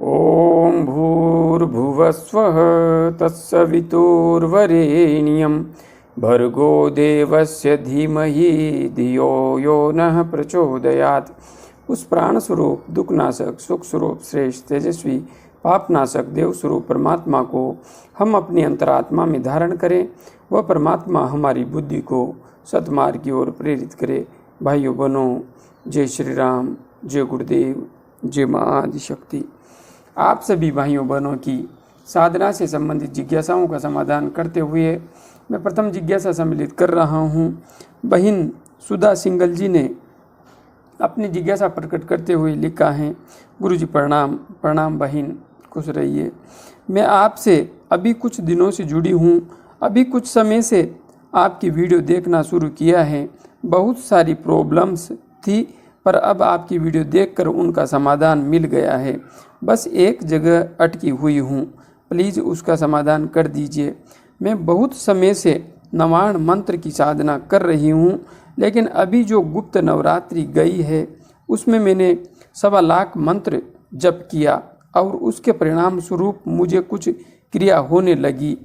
ॐ भूर्भुवस्वः तत्सवितुर्वरेण्यं भर्गो देवस्य धीमहि धियो यो नः प्रचोदयात्। उस प्राण स्वरूप, दुखनाशक, सुख स्वरूप, श्रेष्ठ, तेजस्वी, पापनाशक, देव स्वरूप परमात्मा को हम अपनी अंतरात्मा में धारण करें। वह परमात्मा हमारी बुद्धि को सतमार्ग की ओर प्रेरित करे। भाइयों बहनों, जय श्री राम, जय गुरुदेव, जय माँ आदिशक्ति। आप सभी भाइयों बहनों की साधना से संबंधित जिज्ञासाओं का समाधान करते हुए मैं प्रथम जिज्ञासा सम्मिलित कर रहा हूँ। बहन सुधा सिंगल जी ने अपनी जिज्ञासा प्रकट करते हुए लिखा है, गुरुजी प्रणाम। प्रणाम बहन, खुश रहिए। मैं आपसे अभी कुछ दिनों से जुड़ी हूँ। अभी कुछ समय से आपकी वीडियो देखना शुरू किया है। बहुत सारी प्रॉब्लम्स थी, पर अब आपकी वीडियो देखकर उनका समाधान मिल गया है। बस एक जगह अटकी हुई हूँ, प्लीज़ उसका समाधान कर दीजिए। मैं बहुत समय से नवाण मंत्र की साधना कर रही हूँ, लेकिन अभी जो गुप्त नवरात्रि गई है उसमें मैंने 1.25 लाख मंत्र जप किया और उसके परिणाम स्वरूप मुझे कुछ क्रिया होने लगी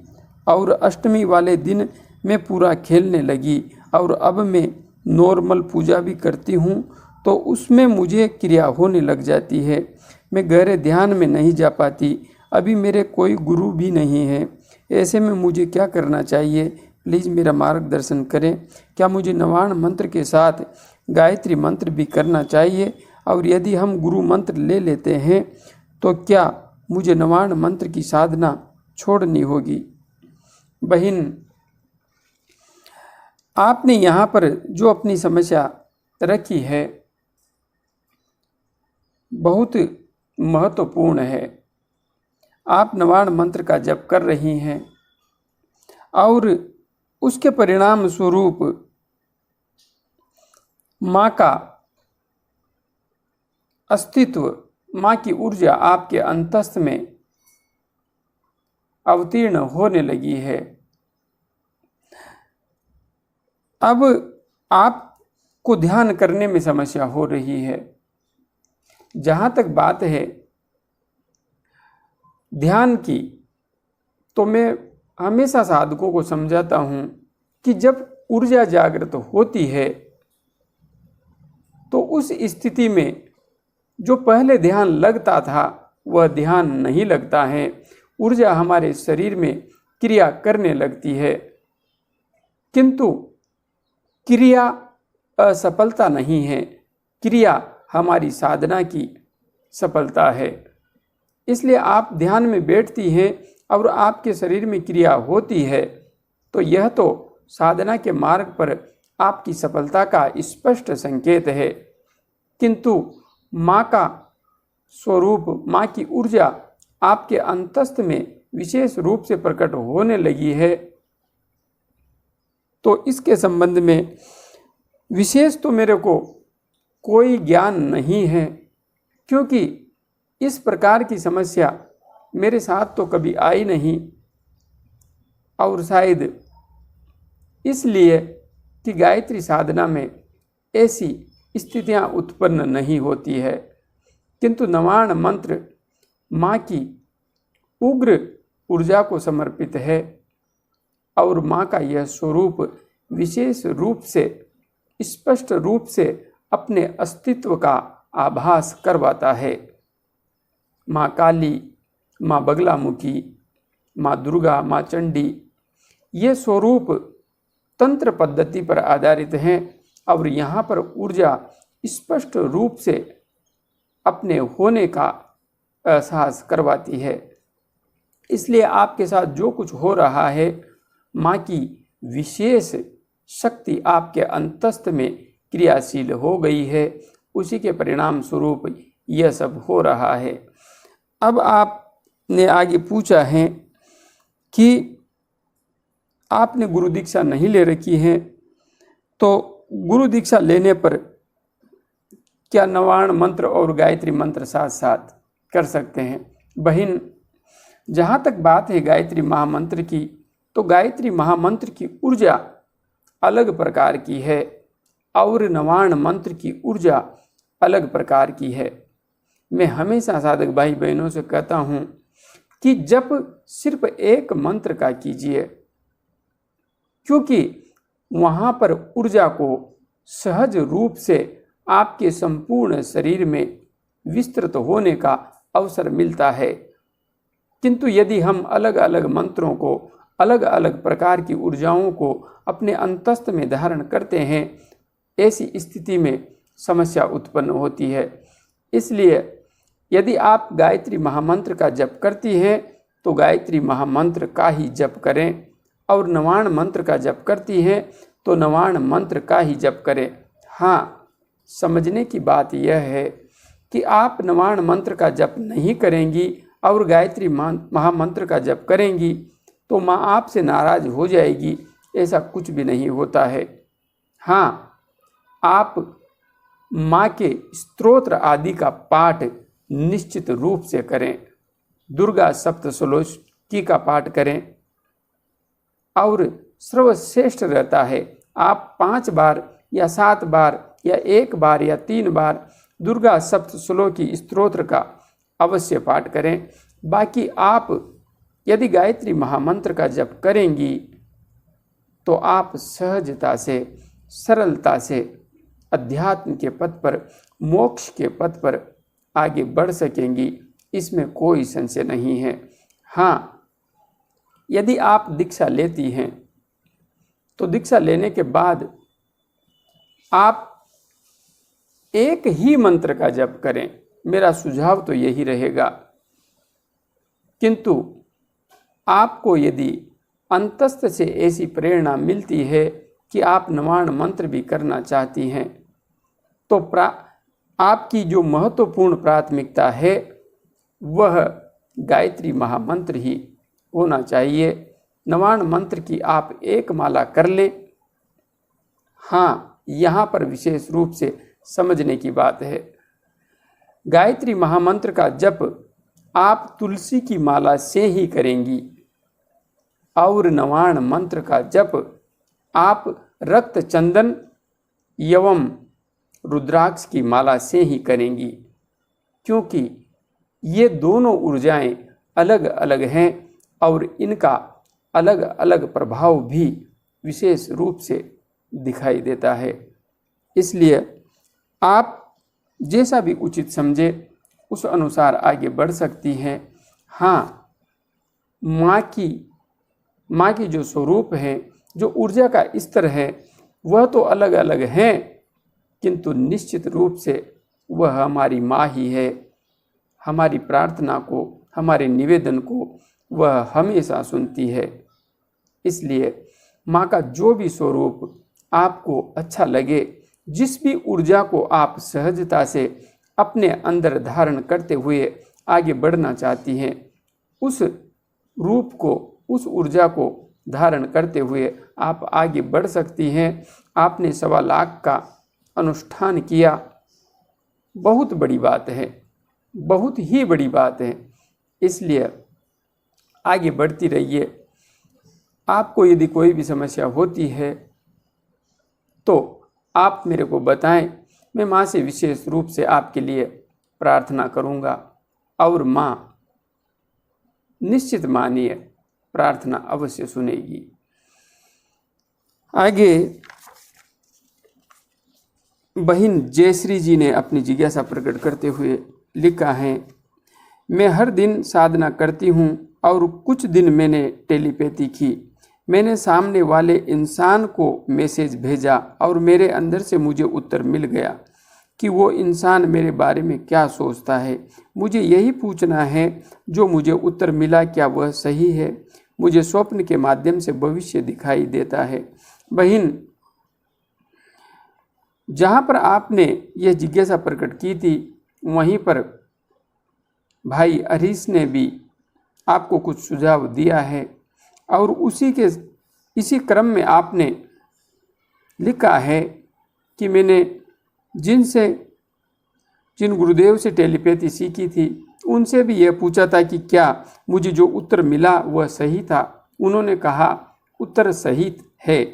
और अष्टमी वाले दिन मैं पूरा खेलने लगी। और अब मैं नॉर्मल पूजा भी करती हूँ तो उसमें मुझे क्रिया होने लग जाती है। मैं गहरे ध्यान में नहीं जा पाती। अभी मेरे कोई गुरु भी नहीं है। ऐसे में मुझे क्या करना चाहिए? प्लीज़ मेरा मार्गदर्शन करें। क्या मुझे नवाण मंत्र के साथ गायत्री मंत्र भी करना चाहिए? और यदि हम गुरु मंत्र ले लेते हैं तो क्या मुझे नवाण मंत्र की साधना छोड़नी होगी? बहन, आपने यहाँ पर जो अपनी समस्या रखी है बहुत महत्वपूर्ण है। आप नवाण मंत्र का जप कर रही हैं और उसके परिणाम स्वरूप माँ का अस्तित्व, माँ की ऊर्जा आपके अंतस्थ में अवतीर्ण होने लगी है। अब आपको ध्यान करने में समस्या हो रही है। जहाँ तक बात है ध्यान की, तो मैं हमेशा साधकों को समझाता हूँ कि जब ऊर्जा जागृत होती है तो उस स्थिति में जो पहले ध्यान लगता था वह ध्यान नहीं लगता है। ऊर्जा हमारे शरीर में क्रिया करने लगती है, किंतु क्रिया असफलता नहीं है, क्रिया हमारी साधना की सफलता है। इसलिए आप ध्यान में बैठती हैं और आपके शरीर में क्रिया होती है तो यह तो साधना के मार्ग पर आपकी सफलता का स्पष्ट संकेत है। किंतु माँ का स्वरूप, माँ की ऊर्जा आपके अंतस्थ में विशेष रूप से प्रकट होने लगी है, तो इसके संबंध में विशेष तो मेरे को कोई ज्ञान नहीं है, क्योंकि इस प्रकार की समस्या मेरे साथ तो कभी आई नहीं। और शायद इसलिए कि गायत्री साधना में ऐसी स्थितियां उत्पन्न नहीं होती है। किंतु नवाण मंत्र माँ की उग्र ऊर्जा को समर्पित है और माँ का यह स्वरूप विशेष रूप से, स्पष्ट रूप से अपने अस्तित्व का आभास करवाता है। माँ काली, माँ बगलामुखी, माँ दुर्गा, माँ चंडी, ये स्वरूप तंत्र पद्धति पर आधारित हैं और यहाँ पर ऊर्जा स्पष्ट रूप से अपने होने का एहसास करवाती है। इसलिए आपके साथ जो कुछ हो रहा है, माँ की विशेष शक्ति आपके अंतस्थ में क्रियाशील हो गई है, उसी के परिणाम स्वरूप यह सब हो रहा है। अब आपने आगे पूछा है कि आपने गुरु दीक्षा नहीं ले रखी है, तो गुरु दीक्षा लेने पर क्या नवाण मंत्र और गायत्री मंत्र साथ साथ कर सकते हैं? बहन, जहाँ तक बात है गायत्री महामंत्र की, तो गायत्री महामंत्र की ऊर्जा अलग प्रकार की है और नवाण मंत्र की ऊर्जा अलग प्रकार की है। मैं हमेशा साधक भाई बहनों से कहता हूँ कि जप सिर्फ एक मंत्र का कीजिए, क्योंकि वहाँ पर ऊर्जा को सहज रूप से आपके संपूर्ण शरीर में विस्तृत होने का अवसर मिलता है। किंतु यदि हम अलग अलग मंत्रों को, अलग अलग प्रकार की ऊर्जाओं को अपने अंतस्थ में धारण करते हैं, ऐसी स्थिति में समस्या उत्पन्न होती है। इसलिए यदि आप गायत्री महामंत्र का जप करती हैं तो गायत्री महामंत्र का ही जप करें, और नवाण मंत्र का जप करती हैं तो नवाण मंत्र का ही जप करें। हाँ, समझने की बात यह है कि आप नवाण मंत्र का जप नहीं करेंगी और गायत्री महामंत्र का जप करेंगी तो माँ आपसे नाराज हो जाएगी, ऐसा कुछ भी नहीं होता है। हाँ, आप माँ के स्तोत्र आदि का पाठ निश्चित रूप से करें, दुर्गा सप्तशलोकी का पाठ करें, और सर्वश्रेष्ठ रहता है आप 5 बार या 7 बार या 1 बार या 3 बार दुर्गा सप्तशलोकी स्तोत्र का अवश्य पाठ करें। बाकी आप यदि गायत्री महामंत्र का जप करेंगी तो आप सहजता से, सरलता से अध्यात्म के पथ पर, मोक्ष के पथ पर आगे बढ़ सकेंगी, इसमें कोई संशय नहीं है। हाँ, यदि आप दीक्षा लेती हैं तो दीक्षा लेने के बाद आप एक ही मंत्र का जप करें, मेरा सुझाव तो यही रहेगा। किंतु आपको यदि अंतस्थ से ऐसी प्रेरणा मिलती है कि आप नवाण मंत्र भी करना चाहती हैं तो आपकी जो महत्वपूर्ण प्राथमिकता है वह गायत्री महामंत्र ही होना चाहिए। नवाण मंत्र की आप एक माला कर लें। हाँ, यहाँ पर विशेष रूप से समझने की बात है, गायत्री महामंत्र का जप आप तुलसी की माला से ही करेंगी और नवाण मंत्र का जप आप रक्त चंदन एवं रुद्राक्ष की माला से ही करेंगी, क्योंकि ये दोनों ऊर्जाएं अलग अलग हैं और इनका अलग अलग प्रभाव भी विशेष रूप से दिखाई देता है। इसलिए आप जैसा भी उचित समझे उस अनुसार आगे बढ़ सकती हैं। हाँ, माँ की जो स्वरूप है, जो ऊर्जा का स्तर है, वह तो अलग अलग हैं, किंतु निश्चित रूप से वह हमारी माँ ही है। हमारी प्रार्थना को, हमारे निवेदन को वह हमेशा सुनती है। इसलिए माँ का जो भी स्वरूप आपको अच्छा लगे, जिस भी ऊर्जा को आप सहजता से अपने अंदर धारण करते हुए आगे बढ़ना चाहती हैं, उस रूप को, उस ऊर्जा को धारण करते हुए आप आगे बढ़ सकती हैं। आपने 1.25 लाख का अनुष्ठान किया, बहुत बड़ी बात है, बहुत ही बड़ी बात है। इसलिए आगे बढ़ती रहिए। आपको यदि कोई भी समस्या होती है तो आप मेरे को बताएं, मैं माँ से विशेष रूप से आपके लिए प्रार्थना करूँगा और माँ निश्चित मानिए प्रार्थना अवश्य सुनेगी। आगे बहन जयश्री जी ने अपनी जिज्ञासा प्रकट करते हुए लिखा है, मैं हर दिन साधना करती हूँ और कुछ दिन मैंने टेलीपैथी की। मैंने सामने वाले इंसान को मैसेज भेजा और मेरे अंदर से मुझे उत्तर मिल गया कि वो इंसान मेरे बारे में क्या सोचता है। मुझे यही पूछना है, जो मुझे उत्तर मिला क्या वह सही है? मुझे स्वप्न के माध्यम से भविष्य दिखाई देता है। बहन, जहाँ पर आपने यह जिज्ञासा प्रकट की थी, वहीं पर भाई हरीश ने भी आपको कुछ सुझाव दिया है और इसी क्रम में आपने लिखा है कि मैंने जिन गुरुदेव से टेलीपैथी सीखी थी उनसे भी यह पूछा था कि क्या मुझे जो उत्तर मिला वह सही था। उन्होंने कहा उत्तर सही है,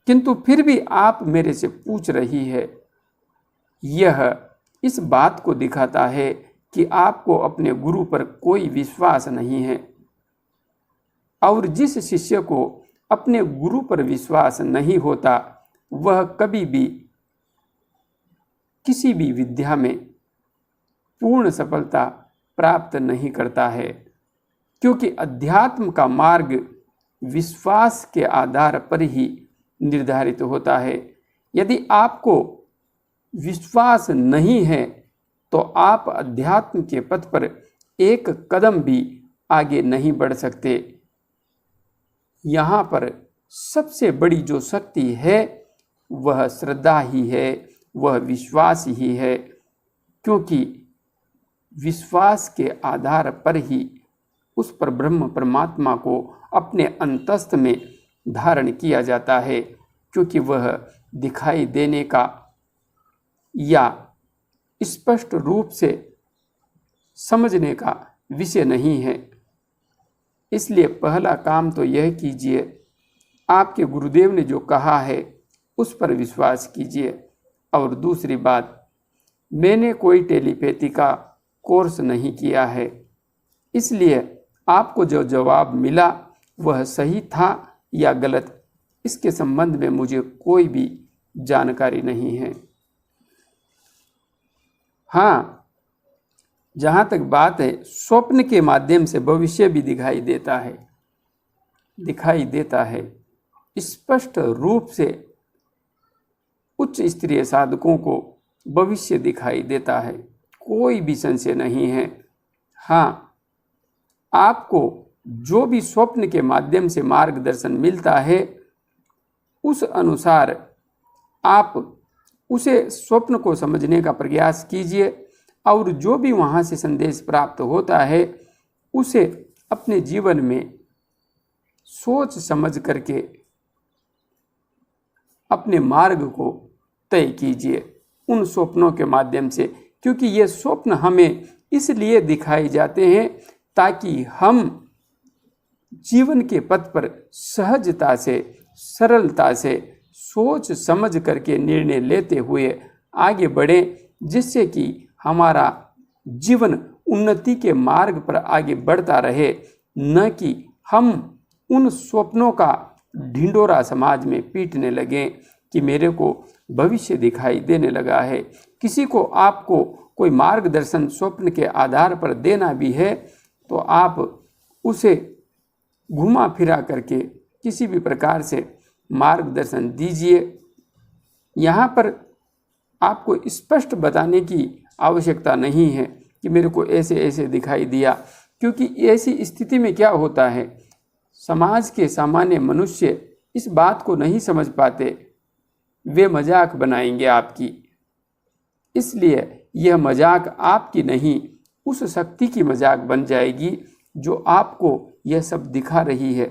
किंतु फिर भी आप मेरे से पूछ रही है। यह इस बात को दिखाता है कि आपको अपने गुरु पर कोई विश्वास नहीं है। और जिस शिष्य को अपने गुरु पर विश्वास नहीं होता वह कभी भी किसी भी विद्या में पूर्ण सफलता प्राप्त नहीं करता है, क्योंकि अध्यात्म का मार्ग विश्वास के आधार पर ही निर्धारित होता है। यदि आपको विश्वास नहीं है तो आप अध्यात्म के पथ पर एक कदम भी आगे नहीं बढ़ सकते। यहाँ पर सबसे बड़ी जो शक्ति है वह श्रद्धा ही है, वह विश्वास ही है, क्योंकि विश्वास के आधार पर ही उस पर ब्रह्म परमात्मा को अपने अंतस्थ में धारण किया जाता है, क्योंकि वह दिखाई देने का या स्पष्ट रूप से समझने का विषय नहीं है। इसलिए पहला काम तो यह कीजिए, आपके गुरुदेव ने जो कहा है उस पर विश्वास कीजिए। और दूसरी बात, मैंने कोई टेलीपैथी का कोर्स नहीं किया है, इसलिए आपको जो जवाब मिला वह सही था या गलत, इसके संबंध में मुझे कोई भी जानकारी नहीं है। हाँ, जहाँ तक बात है, स्वप्न के माध्यम से भविष्य भी दिखाई देता है स्पष्ट रूप से। उच्च स्तरीय साधकों को भविष्य दिखाई देता है, कोई भी संशय नहीं है। हाँ, आपको जो भी स्वप्न के माध्यम से मार्गदर्शन मिलता है उस अनुसार आप उसे स्वप्न को समझने का प्रयास कीजिए, और जो भी वहाँ से संदेश प्राप्त होता है उसे अपने जीवन में सोच समझ करके अपने मार्ग को तय कीजिए उन स्वप्नों के माध्यम से, क्योंकि ये स्वप्न हमें इसलिए दिखाए जाते हैं ताकि हम जीवन के पथ पर सहजता से, सरलता से सोच समझ करके निर्णय लेते हुए आगे बढ़ें, जिससे कि हमारा जीवन उन्नति के मार्ग पर आगे बढ़ता रहे, न कि हम उन स्वप्नों का ढिंडोरा समाज में पीटने लगें कि मेरे को भविष्य दिखाई देने लगा है। किसी को आपको कोई मार्गदर्शन स्वप्न के आधार पर देना भी है तो आप उसे घुमा फिरा करके किसी भी प्रकार से मार्गदर्शन दीजिए। यहाँ पर आपको स्पष्ट बताने की आवश्यकता नहीं है कि मेरे को ऐसे ऐसे दिखाई दिया, क्योंकि ऐसी स्थिति में क्या होता है, समाज के सामान्य मनुष्य इस बात को नहीं समझ पाते, वे मजाक बनाएंगे आपकी। इसलिए यह मजाक आपकी नहीं, उस शक्ति की मजाक बन जाएगी जो आपको यह सब दिखा रही है।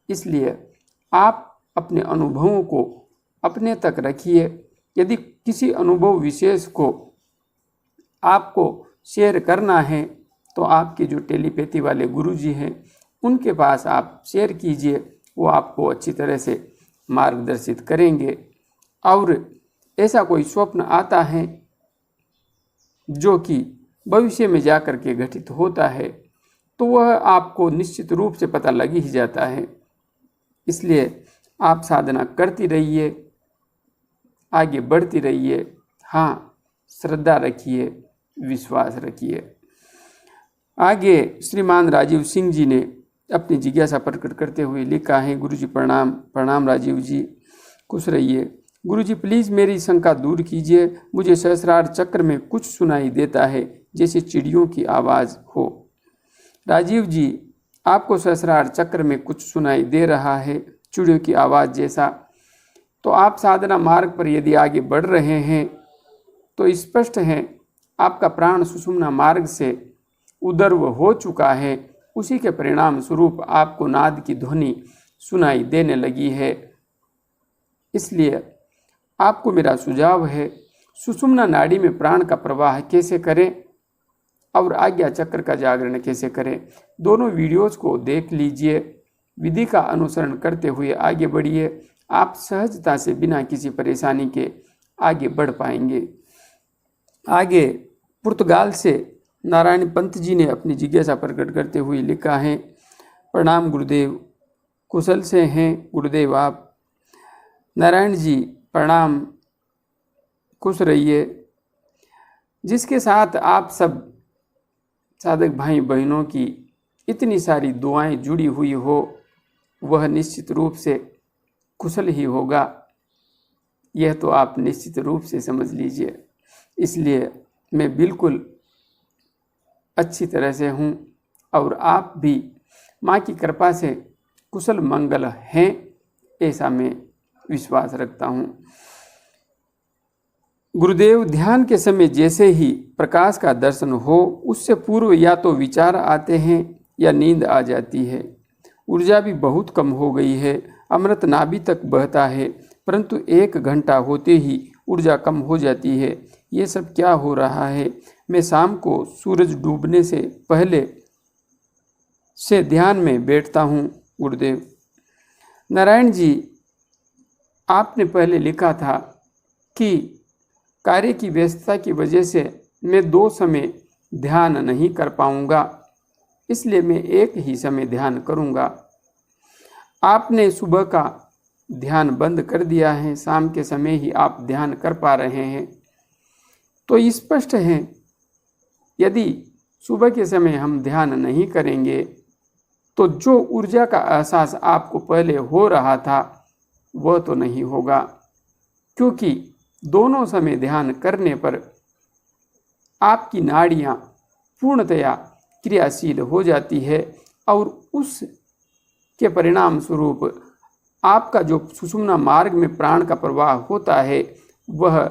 इसलिए आप अपने अनुभवों को अपने तक रखिए। यदि किसी अनुभव विशेष को आपको शेयर करना है तो आपके जो टेलीपैथी वाले गुरुजी हैं उनके पास आप शेयर कीजिए, वो आपको अच्छी तरह से मार्गदर्शित करेंगे। और ऐसा कोई स्वप्न आता है जो कि भविष्य में जा कर के घटित होता है तो वह आपको निश्चित रूप से पता लग ही जाता है। इसलिए आप साधना करती रहिए, आगे बढ़ती रहिए। हाँ, श्रद्धा रखिए, विश्वास रखिए। आगे श्रीमान राजीव सिंह जी ने अपनी जिज्ञासा प्रकट करते हुए लिखा है, गुरुजी प्रणाम। प्रणाम राजीव जी, खुश रहिए। गुरुजी प्लीज़ मेरी शंका दूर कीजिए। मुझे सहस्रार चक्र में कुछ सुनाई देता है जैसे चिड़ियों की आवाज़ हो। राजीव जी, आपको सहस्रार चक्र में कुछ सुनाई दे रहा है चिड़ियों की आवाज़ जैसा, तो आप साधना मार्ग पर यदि आगे बढ़ रहे हैं तो स्पष्ट है आपका प्राण सुषुम्ना मार्ग से उदर्व हो चुका है। उसी के परिणाम स्वरूप आपको नाद की ध्वनि सुनाई देने लगी है। इसलिए आपको मेरा सुझाव है, सुषुम्ना नाड़ी में प्राण का प्रवाह कैसे करें और आज्ञा चक्र का जागरण कैसे करें, दोनों वीडियोज़ को देख लीजिए। विधि का अनुसरण करते हुए आगे बढ़िए। आप सहजता से बिना किसी परेशानी के आगे बढ़ पाएंगे। आगे पुर्तगाल से नारायण पंत जी ने अपनी जिज्ञासा प्रकट करते हुए लिखा है, प्रणाम गुरुदेव, कुशल से हैं गुरुदेव आप। नारायण जी प्रणाम, खुश रहिए। जिसके साथ आप सब साधक भाई बहनों की इतनी सारी दुआएं जुड़ी हुई हो, वह निश्चित रूप से कुशल ही होगा, यह तो आप निश्चित रूप से समझ लीजिए। इसलिए मैं बिल्कुल अच्छी तरह से हूँ और आप भी माँ की कृपा से कुशल मंगल हैं, ऐसा मैं विश्वास रखता हूँ। गुरुदेव, ध्यान के समय जैसे ही प्रकाश का दर्शन हो, उससे पूर्व या तो विचार आते हैं या नींद आ जाती है। ऊर्जा भी बहुत कम हो गई है, अमृत नाभि तक बहता है, परंतु 1 घंटा होते ही ऊर्जा कम हो जाती है। ये सब क्या हो रहा है? मैं शाम को सूरज डूबने से पहले से ध्यान में बैठता हूँ गुरुदेव। नारायण जी, आपने पहले लिखा था कि कार्य की व्यस्तता की वजह से मैं 2 समय ध्यान नहीं कर पाऊँगा, इसलिए मैं एक ही समय ध्यान करूँगा। आपने सुबह का ध्यान बंद कर दिया है, शाम के समय ही आप ध्यान कर पा रहे हैं। तो स्पष्ट है, यदि सुबह के समय हम ध्यान नहीं करेंगे तो जो ऊर्जा का एहसास आपको पहले हो रहा था वह तो नहीं होगा, क्योंकि दोनों समय ध्यान करने पर आपकी नाड़ियाँ पूर्णतया क्रियाशील हो जाती है और उसके परिणाम स्वरूप आपका जो सुषुम्ना मार्ग में प्राण का प्रवाह होता है वह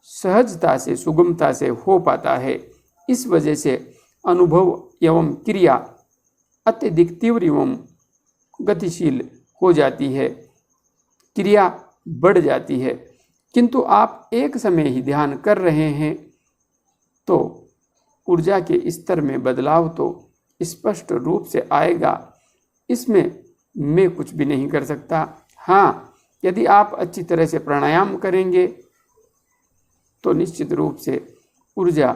सहजता से, सुगमता से हो पाता है। इस वजह से अनुभव एवं क्रिया अत्यधिक तीव्र एवं गतिशील हो जाती है, क्रिया बढ़ जाती है। किंतु आप एक समय ही ध्यान कर रहे हैं तो ऊर्जा के स्तर में बदलाव तो स्पष्ट रूप से आएगा, इसमें मैं कुछ भी नहीं कर सकता। हाँ, यदि आप अच्छी तरह से प्राणायाम करेंगे तो निश्चित रूप से ऊर्जा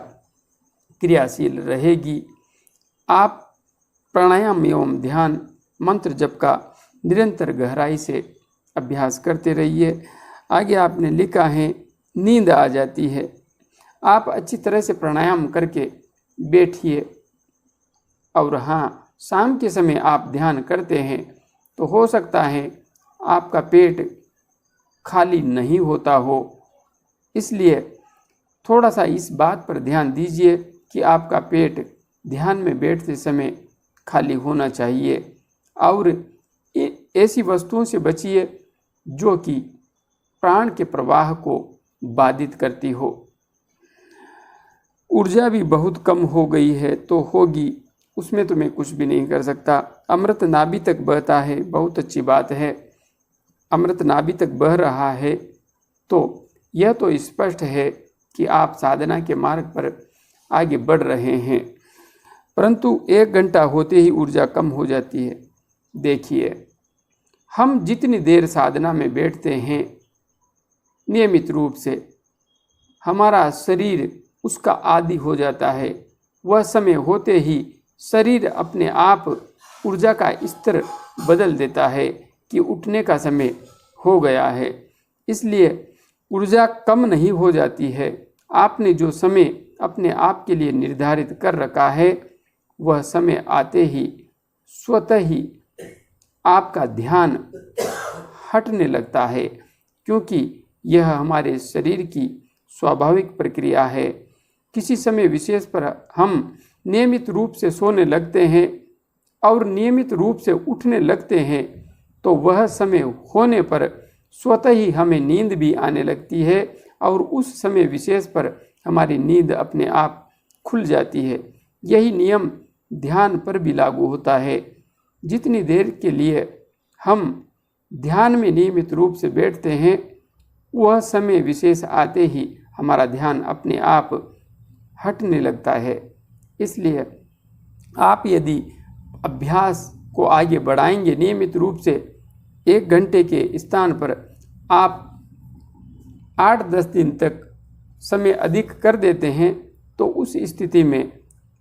क्रियाशील रहेगी। आप प्राणायाम एवं ध्यान मंत्र जप का निरंतर गहराई से अभ्यास करते रहिए। आगे आपने लिखा है, नींद आ जाती है। आप अच्छी तरह से प्राणायाम करके बैठिए और हाँ, शाम के समय आप ध्यान करते हैं तो हो सकता है आपका पेट खाली नहीं होता हो, इसलिए थोड़ा सा इस बात पर ध्यान दीजिए कि आपका पेट ध्यान में बैठते समय खाली होना चाहिए और ऐसी वस्तुओं से बचिए जो कि प्राण के प्रवाह को बाधित करती हो। ऊर्जा भी बहुत कम हो गई है तो होगी, उसमें तो मैं कुछ भी नहीं कर सकता। अमृत नाभि तक बहता है, बहुत अच्छी बात है। अमृत नाभि तक बह रहा है तो यह तो स्पष्ट है कि आप साधना के मार्ग पर आगे बढ़ रहे हैं, परंतु 1 घंटा होते ही ऊर्जा कम हो जाती है। देखिए, हम जितनी देर साधना में बैठते हैं नियमित रूप से हमारा शरीर उसका आदी हो जाता है। वह समय होते ही शरीर अपने आप ऊर्जा का स्तर बदल देता है कि उठने का समय हो गया है, इसलिए ऊर्जा कम नहीं हो जाती है। आपने जो समय अपने आप के लिए निर्धारित कर रखा है वह समय आते ही स्वतः ही आपका ध्यान हटने लगता है, क्योंकि यह हमारे शरीर की स्वाभाविक प्रक्रिया है। किसी समय विशेष पर हम नियमित रूप से सोने लगते हैं और नियमित रूप से उठने लगते हैं तो वह समय होने पर स्वतः ही हमें नींद भी आने लगती है और उस समय विशेष पर हमारी नींद अपने आप खुल जाती है। यही नियम ध्यान पर भी लागू होता है। जितनी देर के लिए हम ध्यान में नियमित रूप से बैठते हैं वह समय विशेष आते ही हमारा ध्यान अपने आप हटने लगता है। इसलिए आप यदि अभ्यास को आगे बढ़ाएंगे नियमित रूप से 1 घंटे के स्थान पर आप 8-10 दिन तक समय अधिक कर देते हैं तो उस स्थिति में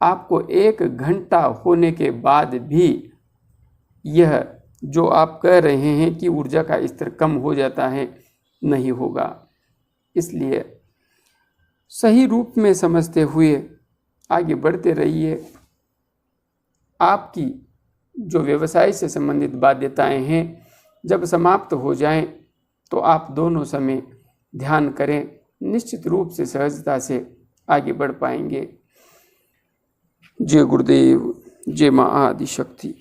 आपको 1 घंटा होने के बाद भी यह जो आप कह रहे हैं कि ऊर्जा का स्तर कम हो जाता है, नहीं होगा। इसलिए सही रूप में समझते हुए आगे बढ़ते रहिए। आपकी जो व्यवसाय से संबंधित बाध्यताएं हैं जब समाप्त हो जाएं तो आप दोनों समय ध्यान करें, निश्चित रूप से सहजता से आगे बढ़ पाएंगे। जय गुरुदेव, जय मां आदि शक्ति।